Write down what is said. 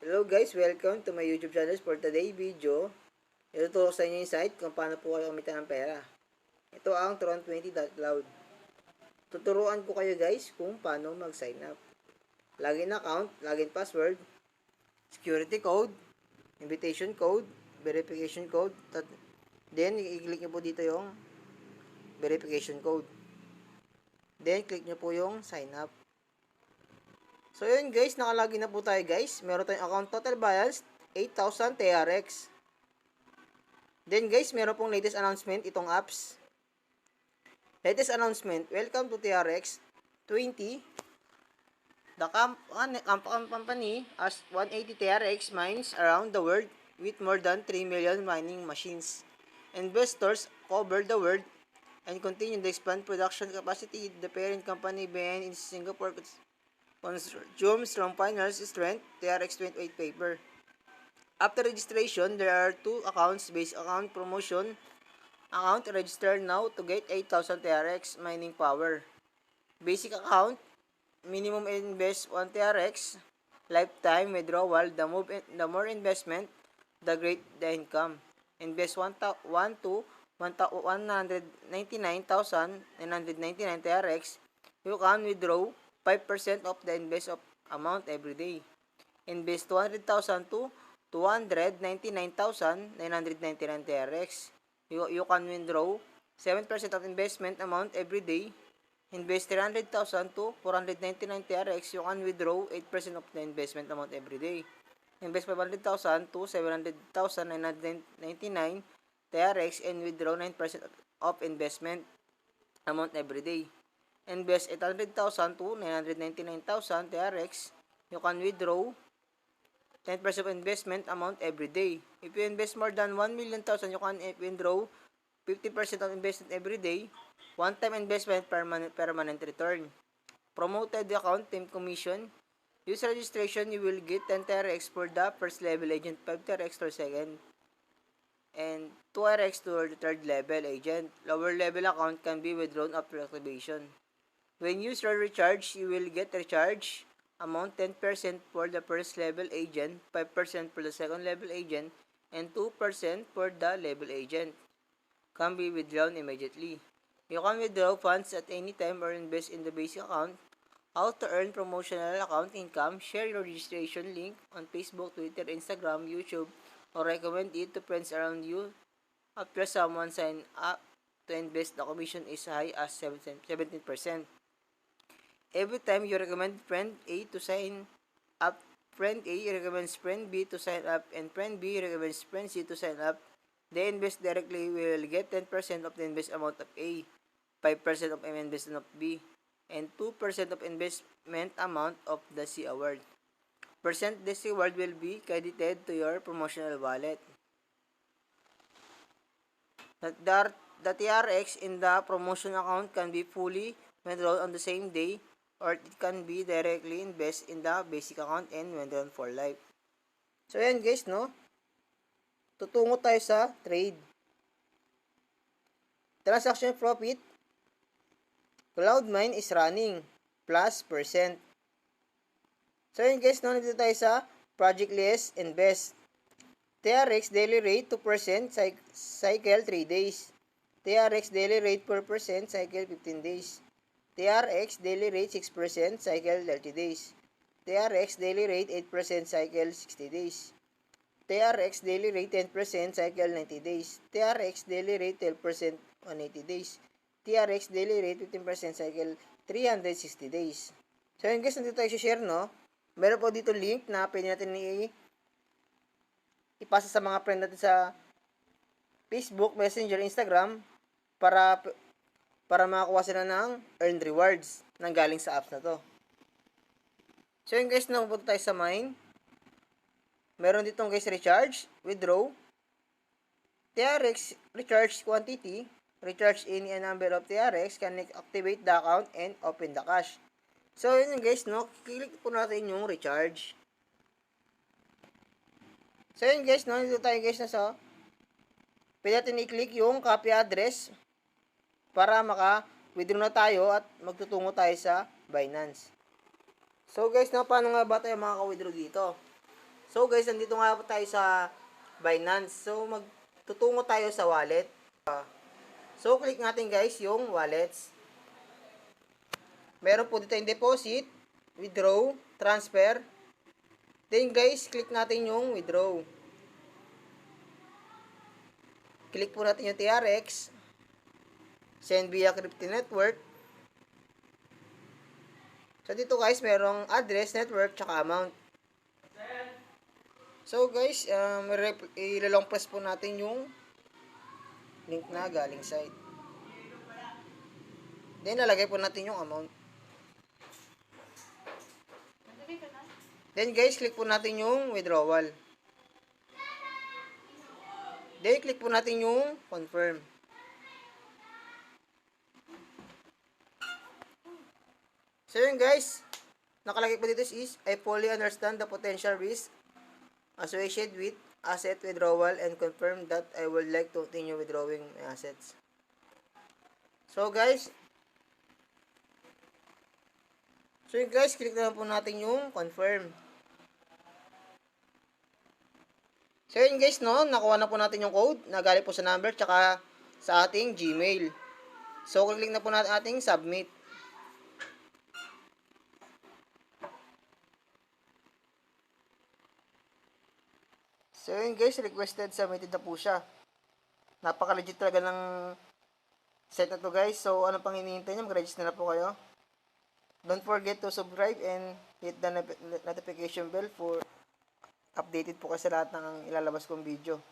Hello guys, welcome to my YouTube channel for today video. Ituturo ko sa inyo yung site kung paano po kayo kumita ng pera. Ito ang Tron20.cloud. Tuturuan ko kayo guys kung paano mag-sign up. Login account, login password, security code, invitation code, verification code. Then, i-click nyo po dito yung verification code. Then, click nyo po yung sign up. So, yun guys, nakalagin na po tayo guys. Meron tayong account total balance, 8,000 TRX. Then guys, meron pong latest announcement itong apps. Latest announcement, welcome to TRX 20. The company has 180 TRX mines around the world with more than 3 million mining machines. Investors cover the world and continue to expand production capacity. The parent company behind in Singapore consumes from finance strength TRX 28 paper. After registration, there are two accounts based account promotion account registered now to get 8,000 TRX mining power. Basic account, minimum invest 1 TRX, lifetime withdrawal, the more investment, the great the income. Invest 1 to 199,999 TRX, you can withdraw 5% of the invest of amount every day. Invest 200,000 to 299,999 TRX. You can withdraw 7% of investment amount every day. Invest 300,000 to 499 TRX. You can withdraw 8% of the investment amount every day. Invest 500,000 to 700,999 TRX and withdraw 9% of investment amount every day. Invest 800,000 to 999,000 TRX. You can withdraw 10% of investment amount every day. If you invest more than 1,000,000, you can withdraw 50% of investment every day. One-time investment, permanent return. Promoted account, team commission. Use registration, you will get 10 TRX for the first level agent, 5 TRX for second, and 2 TRX to the third level agent. Lower level account can be withdrawn after activation. When you start recharge, you will get recharge amount 10% for the first level agent, 5% for the second level agent, and 2% for the level agent. Can be withdrawn immediately. You can withdraw funds at any time or invest in the basic account. How to earn promotional account income. Share your registration link on Facebook, Twitter, Instagram, YouTube, or recommend it to friends around you. After someone sign up to invest, the commission is high as 17%. Every time you recommend friend A to sign up, friend A recommends friend B to sign up, and friend B recommends friend C to sign up, they invest directly will get 10% of the invest amount of A, 5% of investment of B, and 2% of investment amount of the C award. Percent this reward will be credited to your promotional wallet. The TRX in the promotion account can be fully withdrawn on the same day, or it can be directly invest in the basic account and withdrawn for life. So yan guys, no? Tutungo tayo sa trade. Transaction profit. Cloud9 is running plus percent. So yan guys, no? Nandito tayo sa project list invest. TRX daily rate 2%, cycle 3 days. TRX daily rate 4%, cycle 15 days. TRX daily rate 6%, cycle 30 days. TRX daily rate 8%, cycle 60 days. TRX daily rate 10%, cycle 90 days. TRX daily rate 12%, 180 days. TRX daily rate 15%, cycle 360 days. So yun guys, nandito tayo share, no? Meron po dito link na pwede natin ipasa sa mga friend natin sa Facebook, Messenger, Instagram para makakuha sila ng earned rewards nang galing sa apps na to. So yun guys, napunta tayo sa mine. Meron ditong guys recharge, withdraw, TRX recharge quantity, recharge any number of TRX, can activate the account and open the cash. So yun guys, no, click po natin yung recharge. So yun guys, no, dito tayo guys na sa pwede natin i-click yung copy address para maka-withdraw na tayo at magtutungo tayo sa Binance. So guys, paano nga ba tayo makaka-withdraw dito? So guys, nandito nga po tayo sa Binance. So magtutungo tayo sa wallet. So click natin guys yung wallets. Meron po dito yung deposit, withdraw, transfer. Then guys, click natin yung withdraw. Click po natin yung TRX. Send via Crypto Network. So dito guys, merong address, network, tsaka amount. So guys, ilalong press po natin yung link na galing site. Then lalagay po natin yung amount. Then guys, click po natin yung withdrawal. Then click po natin yung confirm. So yun guys, nakalagay po dito is, I fully understand the potential risk associated with asset withdrawal and confirm that I would like to continue withdrawing my assets. So guys, click na po natin yung confirm. So yun guys, no, nakuha na po natin yung code na galing po sa number tsaka sa ating Gmail. So click na po natin ating submit. So yun guys, requested submitted na po siya. Napaka-legit talaga ng set na to guys. So ano pang hinihintay nyo, mag-register na po kayo. Don't forget to subscribe and hit the notification bell for updated po kayo sa lahat ng ilalabas kong video.